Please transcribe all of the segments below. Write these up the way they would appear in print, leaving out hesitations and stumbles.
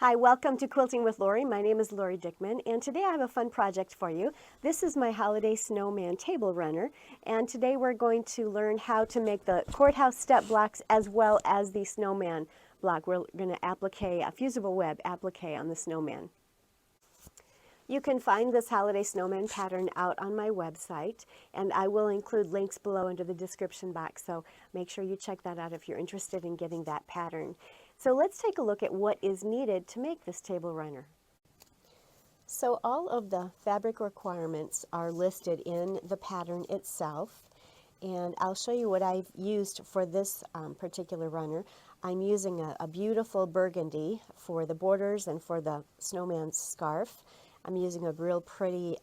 Hi, welcome to Quilting with Lori. My name is Lori Dickman, and today I have a fun project for you. This is my holiday snowman table runner, and today we're going to learn how to make the Courthouse Step blocks as well as the snowman block. We're going to applique a fusible web applique on the snowman. You can find this holiday snowman pattern out on my website, and I will include links below under the description box, so make sure you check that out if you're interested in getting that pattern. So let's take a look at what is needed to make this table runner. So all of the fabric requirements are listed in the pattern itself, and I'll show you what I've used for this particular runner. I'm using a beautiful burgundy for the borders and for the snowman's scarf. I'm using a real pretty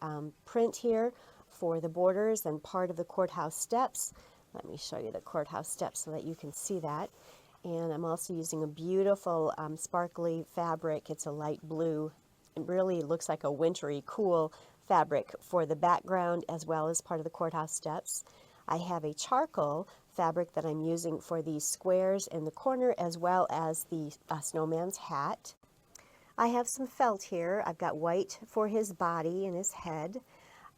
print here for the borders and part of the courthouse steps. Let me show you the courthouse steps so that you can see that. And I'm also using a beautiful sparkly fabric. It's a light blue. It really looks like a wintry, cool fabric for the background as well as part of the courthouse steps. I have a charcoal fabric that I'm using for these squares in the corner as well as the snowman's hat. I have some felt here. I've got white for his body and his head.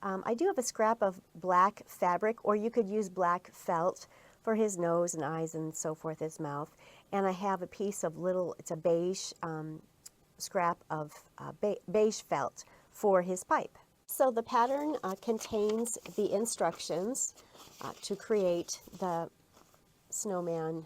I do have a scrap of black fabric, or you could use black felt for his nose and eyes and so forth, his mouth. And I have a piece of it's a beige scrap of beige felt for his pipe. So the pattern contains the instructions to create the snowman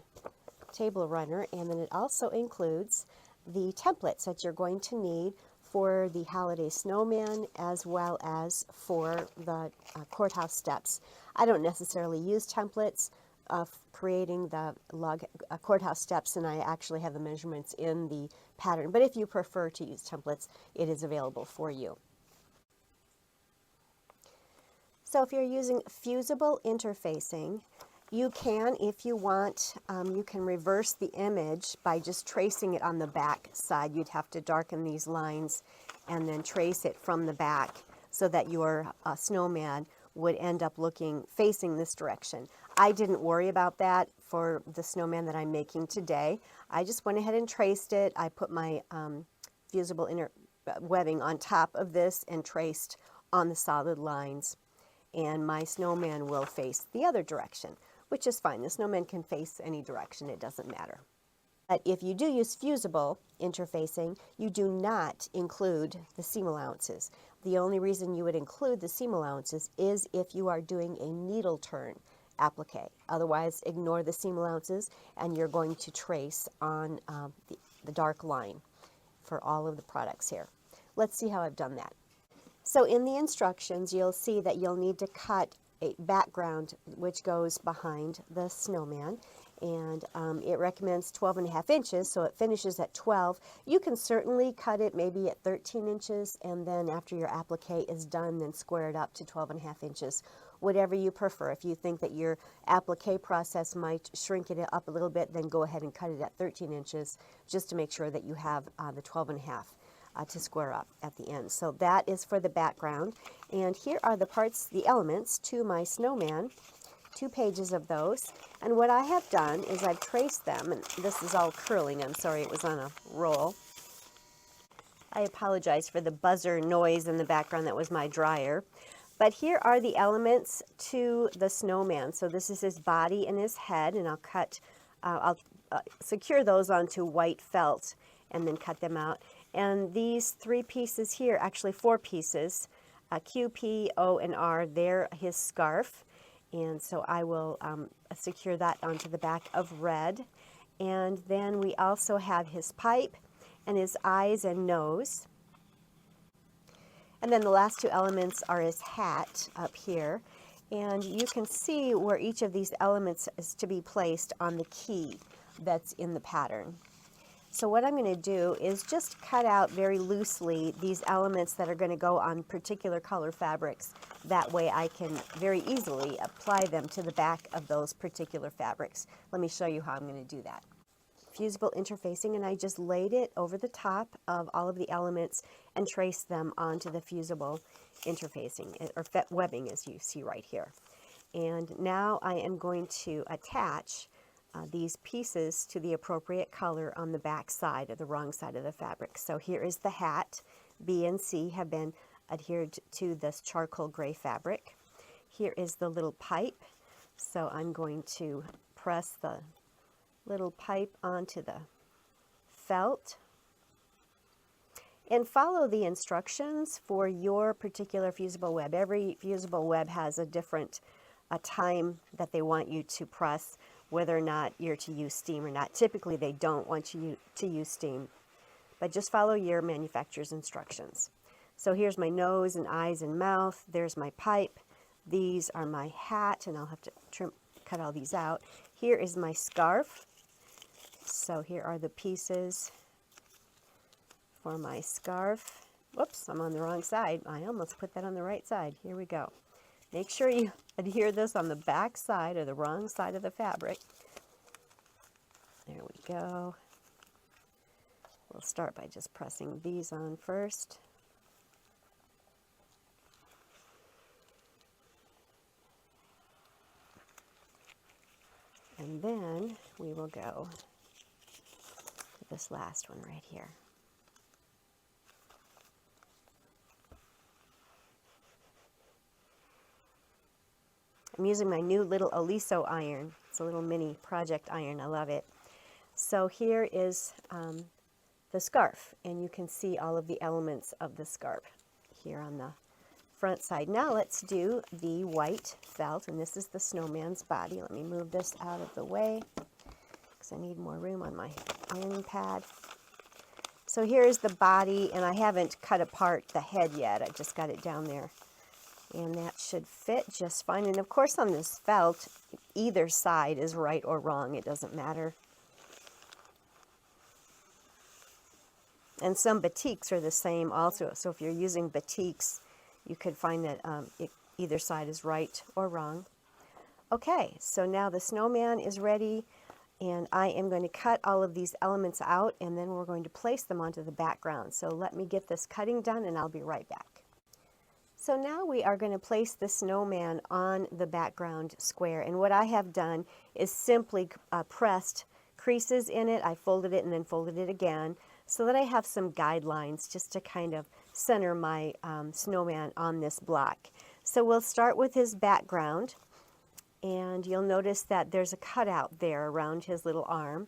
table runner, and then it also includes the templates that you're going to need for the holiday snowman as well as for the courthouse steps. I don't necessarily use templates of creating the courthouse steps, and I actually have the measurements in the pattern, but if you prefer to use templates, it is available for you. So if you're using fusible interfacing, you can, if you want, you can reverse the image by just tracing it on the back side. You'd have to darken these lines and then trace it from the back so that your snowman would end up facing this direction. I didn't worry about that for the snowman that I'm making today. I just went ahead and traced it. I put my fusible webbing on top of this and traced on the solid lines. And my snowman will face the other direction, which is fine. The snowman can face any direction, it doesn't matter. But if you do use fusible interfacing, you do not include the seam allowances. The only reason you would include the seam allowances is if you are doing a needle turn applique. Otherwise, ignore the seam allowances and you're going to trace on the dark line for all of the products here. Let's see how I've done that. So in the instructions, you'll see that you'll need to cut a background which goes behind the snowman, and it recommends 12.5 inches, so it finishes at 12. You can certainly cut it maybe at 13 inches, and then after your applique is done, then square it up to 12.5 inches, whatever you prefer. If you think that your applique process might shrink it up a little bit, then go ahead and cut it at 13 inches just to make sure that you have the 12.5. To square up at the end. So that is for the background. And here are the parts, the elements to my snowman, 2 pages of those. And what I have done is I've traced them, and this is all curling. I'm sorry, it was on a roll. I apologize for the buzzer noise in the background. That was my dryer. But here are the elements to the snowman. So this is his body and his head, and I'll secure those onto white felt and then cut them out. And these 3 pieces here, actually 4 pieces, Q, P, O, and R, they're his scarf. And so I will secure that onto the back of red. And then we also have his pipe and his eyes and nose. And then the last 2 elements are his hat up here. And you can see where each of these elements is to be placed on the key that's in the pattern. So what I'm going to do is just cut out very loosely these elements that are going to go on particular color fabrics. That way I can very easily apply them to the back of those particular fabrics. Let me show you how I'm going to do that. Fusible interfacing, and I just laid it over the top of all of the elements and traced them onto the fusible interfacing, or webbing, as you see right here. And now I am going to attach these pieces to the appropriate color on the back side or the wrong side of the fabric. So here is the hat. B and C have been adhered to this charcoal gray fabric. Here is the little pipe. So I'm going to press the little pipe onto the felt and follow the instructions for your particular fusible web. Every fusible web has a different time that they want you to press, whether or not you're to use steam or not. Typically they don't want you to use steam, but just follow your manufacturer's instructions. So here's my nose and eyes and mouth. There's my pipe. These are my hat, and I'll have to cut all these out. Here is my scarf. So here are the pieces for my scarf. Whoops, I'm on the wrong side. I almost put that on the right side. Here we go. Make sure you adhere this on the back side or the wrong side of the fabric. There we go. We'll start by just pressing these on first. And then we will go to this last one right here. I'm using my new little Aliso iron. It's a little mini project iron. I love it. So here is the scarf, and you can see all of the elements of the scarf here on the front side. Now let's do the white felt, and this is the snowman's body. Let me move this out of the way because I need more room on my ironing pad. So here's the body, and I haven't cut apart the head yet. I just got it down there. And that should fit just fine. And of course on this felt, either side is right or wrong. It doesn't matter. And some batiks are the same also. So if you're using batiks, you could find that either side is right or wrong. Okay, so now the snowman is ready, and I am going to cut all of these elements out, and then we're going to place them onto the background. So let me get this cutting done, and I'll be right back. So now we are going to place the snowman on the background square, and what I have done is simply pressed creases in it. I folded it and then folded it again so that I have some guidelines just to kind of center my snowman on this block. So we'll start with his background, and you'll notice that there's a cutout there around his little arm.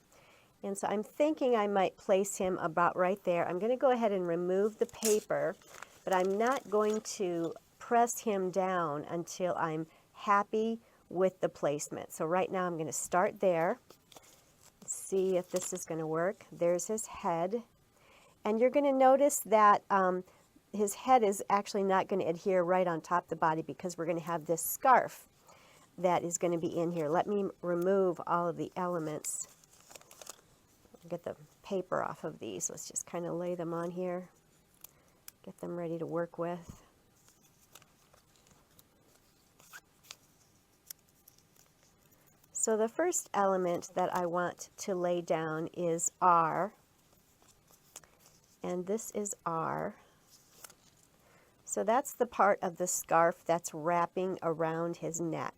And so I'm thinking I might place him about right there. I'm going to go ahead and remove the paper, but I'm not going to press him down until I'm happy with the placement. So right now I'm going to start there, see if this is going to work. There's his head, and you're going to notice that his head is actually not going to adhere right on top of the body because we're going to have this scarf that is going to be in here. Let me remove all of the elements. Get the paper off of these. Let's just kind of lay them on here. Get them ready to work with. So the first element that I want to lay down is R, and this is R. So that's the part of the scarf that's wrapping around his neck.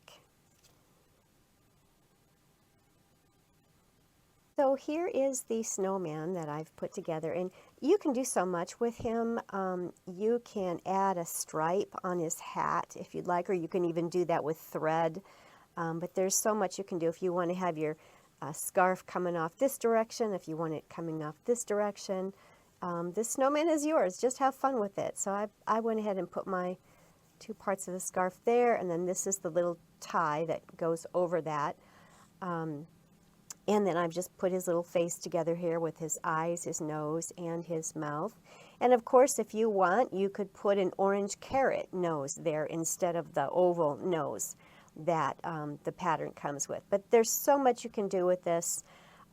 So here is the snowman that I've put together, and you can do so much with him. You can add a stripe on his hat if you'd like, or you can even do that with thread. But there's so much you can do if you want to have your scarf coming off this direction, if you want it coming off this direction. This snowman is yours. Just have fun with it. So I went ahead and put my two parts of the scarf there, and then this is the little tie that goes over that. And then I've just put his little face together here with his eyes, his nose, and his mouth. And of course, if you want, you could put an orange carrot nose there instead of the oval nose that the pattern comes with. But there's so much you can do with this.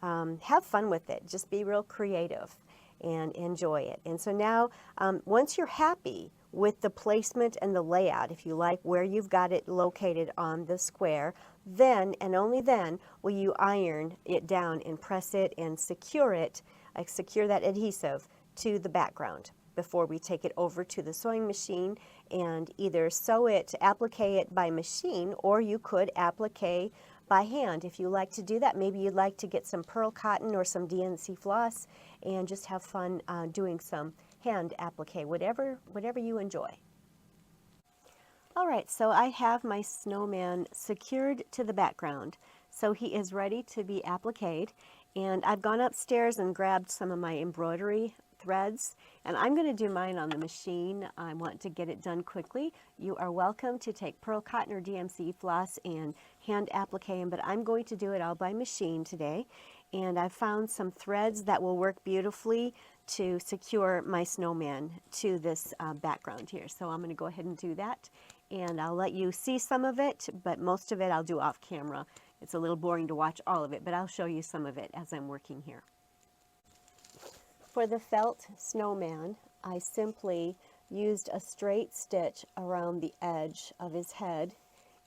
Have fun with it. Just be real creative and enjoy it. And so now, once you're happy with the placement and the layout, if you like where you've got it located on the square, then and only then will you iron it down and press it and secure it, secure that adhesive to the background before we take it over to the sewing machine and either sew it, applique it by machine, or you could applique by hand. If you like to do that, maybe you'd like to get some pearl cotton or some DNC floss and just have fun doing some hand applique, whatever you enjoy. All right, so I have my snowman secured to the background. So he is ready to be appliqued, and I've gone upstairs and grabbed some of my embroidery threads, and I'm going to do mine on the machine. I want to get it done quickly. You are welcome to take pearl cotton or DMC floss and hand applique them, but I'm going to do it all by machine today. And I've found some threads that will work beautifully to secure my snowman to this background here. So I'm going to go ahead and do that, and I'll let you see some of it, but most of it I'll do off camera. It's a little boring to watch all of it, but I'll show you some of it as I'm working here. For the felt snowman, I simply used a straight stitch around the edge of his head,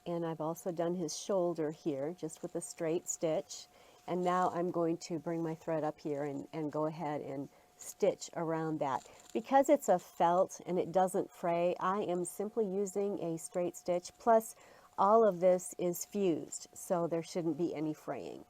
and I've also done his shoulder here just with a straight stitch. And now I'm going to bring my thread up here and go ahead and stitch around that. Because it's a felt and it doesn't fray, I am simply using a straight stitch, plus all of this is fused, so there shouldn't be any fraying.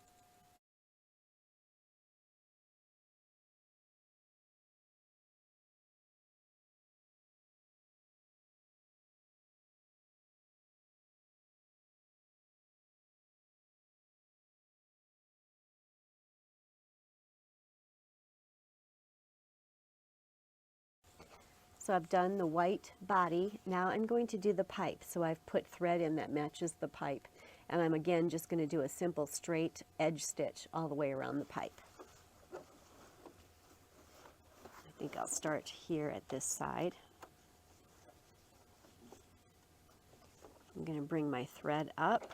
So I've done the white body. Now I'm going to do the pipe. So I've put thread in that matches the pipe. And I'm again just going to do a simple straight edge stitch all the way around the pipe. I think I'll start here at this side. I'm going to bring my thread up.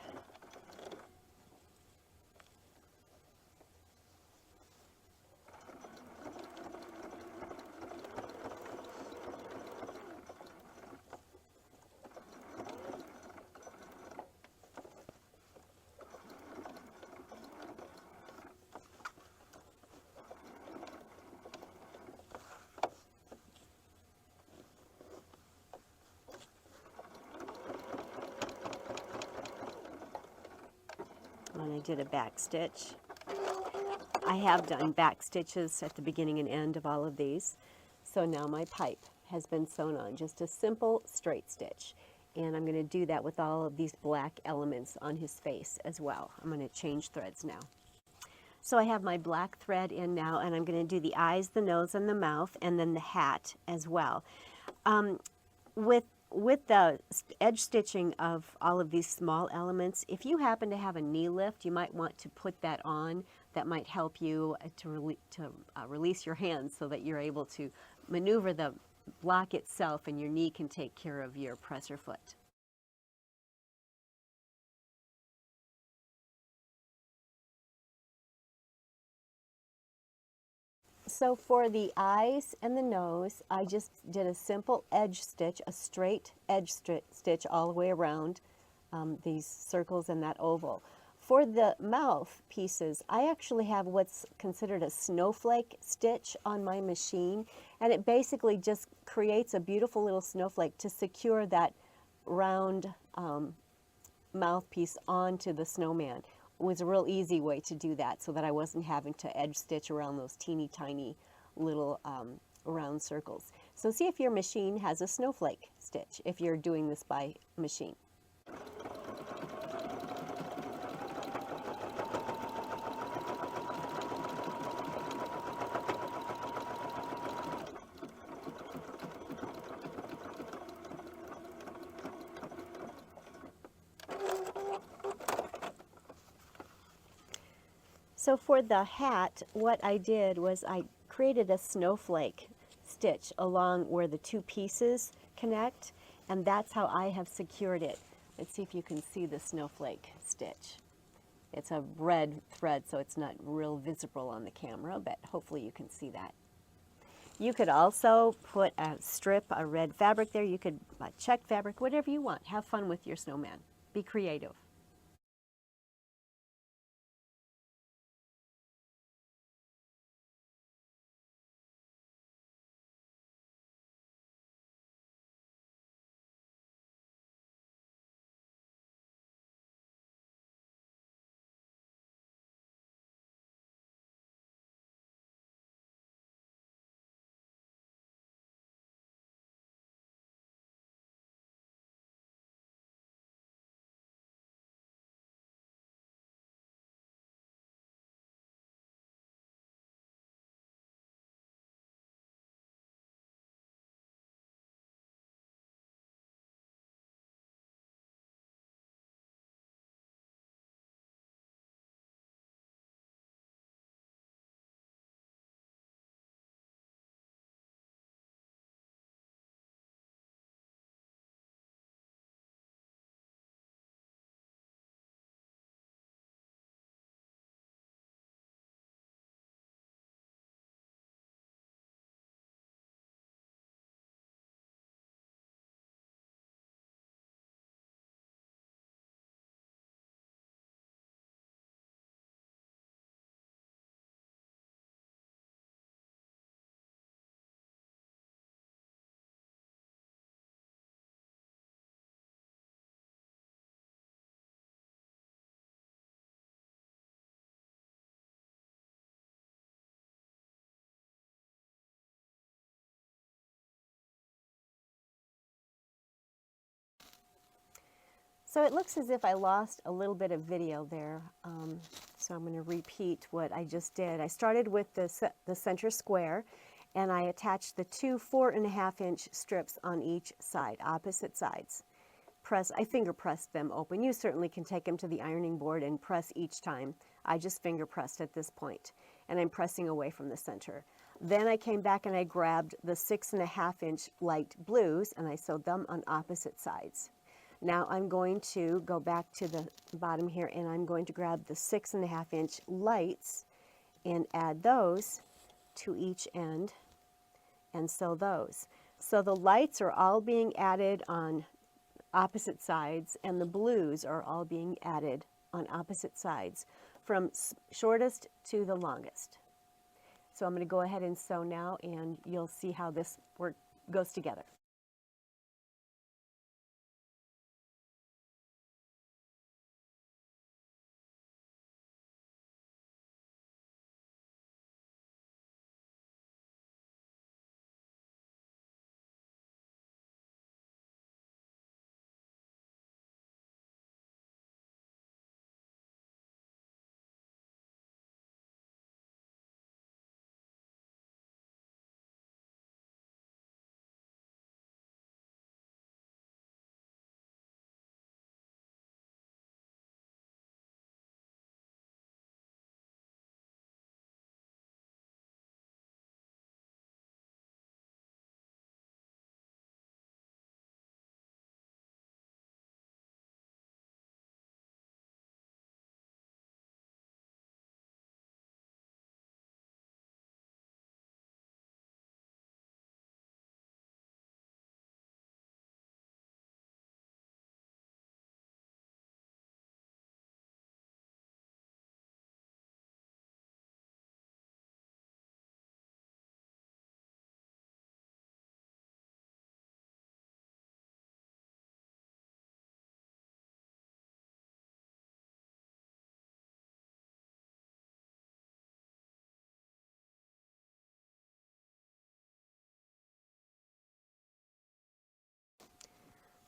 And I did a back stitch. I have done back stitches at the beginning and end of all of these. So now my pipe has been sewn on, just a simple straight stitch. And I'm going to do that with all of these black elements on his face as well. I'm going to change threads now. So I have my black thread in now, and I'm going to do the eyes, the nose, and the mouth, and then the hat as well. With the edge stitching of all of these small elements, if you happen to have a knee lift, you might want to put that on. That might help you to release your hands so that you're able to maneuver the block itself, and your knee can take care of your presser foot. So for the eyes and the nose, I just did a simple edge stitch, a straight edge stitch all the way around these circles and that oval. For the mouth pieces, I actually have what's considered a snowflake stitch on my machine, and it basically just creates a beautiful little snowflake to secure that round mouthpiece onto the snowman. It was a real easy way to do that so that I wasn't having to edge stitch around those teeny tiny little round circles. So see if your machine has a snowflake stitch if you're doing this by machine. So for the hat, what I did was I created a snowflake stitch along where the two pieces connect, and that's how I have secured it. Let's see if you can see the snowflake stitch. It's a red thread, so it's not real visible on the camera, but hopefully you can see that. You could also put a strip, a red fabric there. You could check fabric, whatever you want. Have fun with your snowman. Be creative. So it looks as if I lost a little bit of video there, so I'm going to repeat what I just did. I started with the center square, and I attached the two 4.5-inch strips on each side, opposite sides. I finger pressed them open. You certainly can take them to the ironing board and press each time. I just finger pressed at this point, and I'm pressing away from the center. Then I came back and I grabbed the 6.5-inch light blues, and I sewed them on opposite sides. Now I'm going to go back to the bottom here, and I'm going to grab the 6.5-inch lights and add those to each end and sew those. So the lights are all being added on opposite sides, and the blues are all being added on opposite sides from shortest to the longest. So I'm going to go ahead and sew now, and you'll see how this work goes together.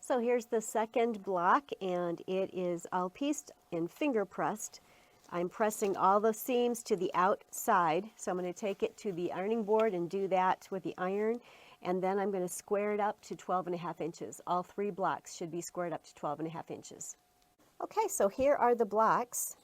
So here's the second block, and it is all pieced and finger pressed. I'm pressing all the seams to the outside, so I'm going to take it to the ironing board and do that with the iron, and then I'm going to square it up to 12.5 inches. All three blocks should be squared up to 12.5 inches. Okay, so here are the blocks,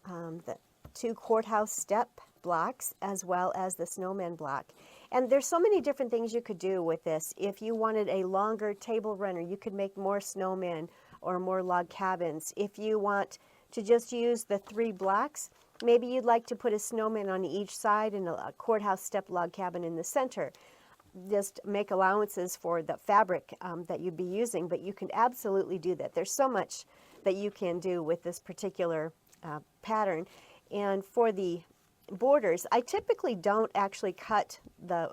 the two Courthouse Step blocks as well as the Snowman block. And there's so many different things you could do with this. If you wanted a longer table runner, you could make more snowmen or more log cabins. If you want to just use the three blocks, maybe you'd like to put a snowman on each side and a Courthouse Step log cabin in the center. Just make allowances for the fabric that you'd be using, but you can absolutely do that. There's so much that you can do with this particular pattern. And for the borders, I typically don't actually cut the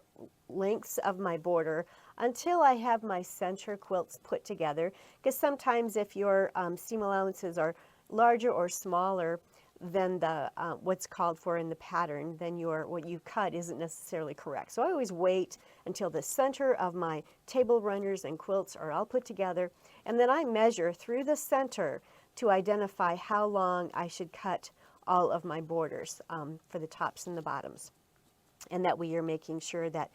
lengths of my border until I have my center quilts put together, because sometimes if your seam allowances are larger or smaller than the what's called for in the pattern, then what you cut isn't necessarily correct. So I always wait until the center of my table runners and quilts are all put together, and then I measure through the center to identify how long I should cut all of my borders for the tops and the bottoms. And that way you're making sure that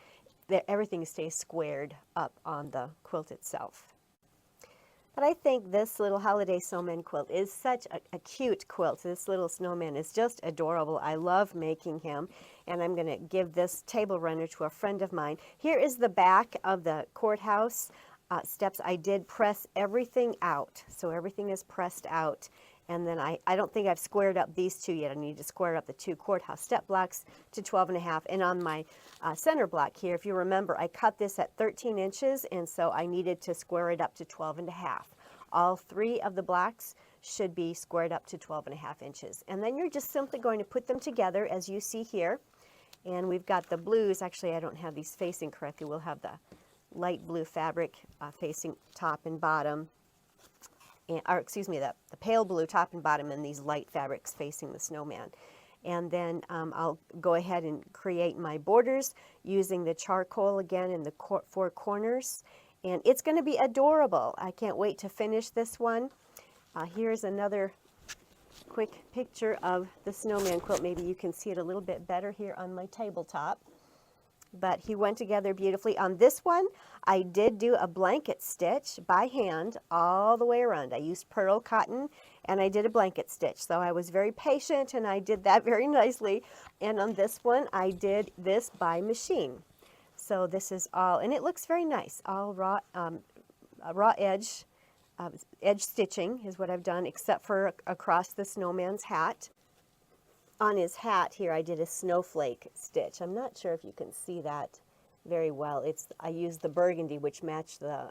everything stays squared up on the quilt itself. But I think this little holiday snowman quilt is such a cute quilt. This little snowman is just adorable. I love making him, and I'm going to give this table runner to a friend of mine. Here is the back of the Courthouse Steps. I did press everything out, so everything is pressed out. And then I don't think I've squared up these two yet. I need to square up the two Courthouse Step blocks to 12.5. And on my center block here, if you remember, I cut this at 13 inches, and so I needed to square it up to 12.5. All three of the blocks should be squared up to 12.5 inches. And then you're just simply going to put them together as you see here. And we've got the blues. Actually, I don't have these facing correctly. We'll have the light blue fabric facing top and bottom. Or excuse me, the pale blue top and bottom, and these light fabrics facing the snowman. And then I'll go ahead and create my borders using the charcoal again in the four corners. And it's going to be adorable. I can't wait to finish this one. Here's another quick picture of the snowman quilt. Maybe you can see it a little bit better here on my tabletop. But he went together beautifully. On this one, I did do a blanket stitch by hand all the way around. I used pearl cotton and I did a blanket stitch. So I was very patient and I did that very nicely. And on this one, I did this by machine. So this is all, and it looks very nice, all raw edge. Edge stitching is what I've done, except for across the snowman's hat. On his hat here, I did a snowflake stitch. I'm not sure if you can see that very well. I used the burgundy, which matched the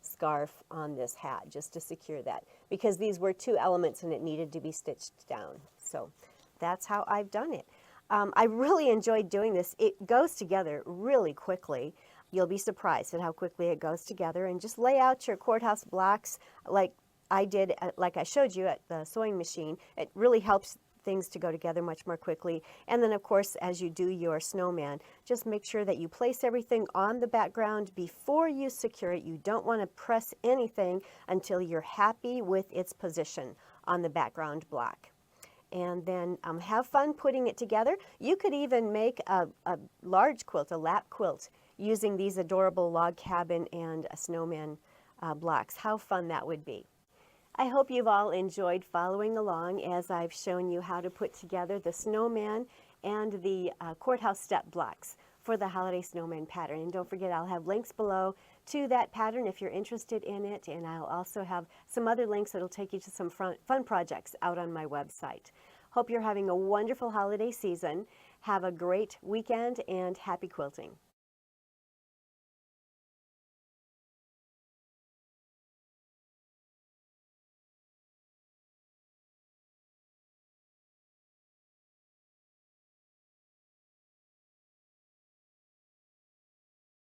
scarf on this hat, just to secure that, because these were two elements and it needed to be stitched down. So that's how I've done it. I really enjoyed doing this. It goes together really quickly. You'll be surprised at how quickly it goes together. And just lay out your courthouse blocks like I did, like I showed you at the sewing machine. It really helps things to go together much more quickly. And then, of course, as you do your snowman, just make sure that you place everything on the background before you secure it. You don't want to press anything until you're happy with its position on the background block. And then have fun putting it together. You could even make a large quilt, a lap quilt, using these adorable log cabin and snowman blocks. How fun that would be. I hope you've all enjoyed following along as I've shown you how to put together the snowman and the Courthouse Step blocks for the Holiday Snowman pattern. And don't forget, I'll have links below to that pattern if you're interested in it, and I'll also have some other links that'll take you to some fun projects out on my website. Hope you're having a wonderful holiday season. Have a great weekend and happy quilting.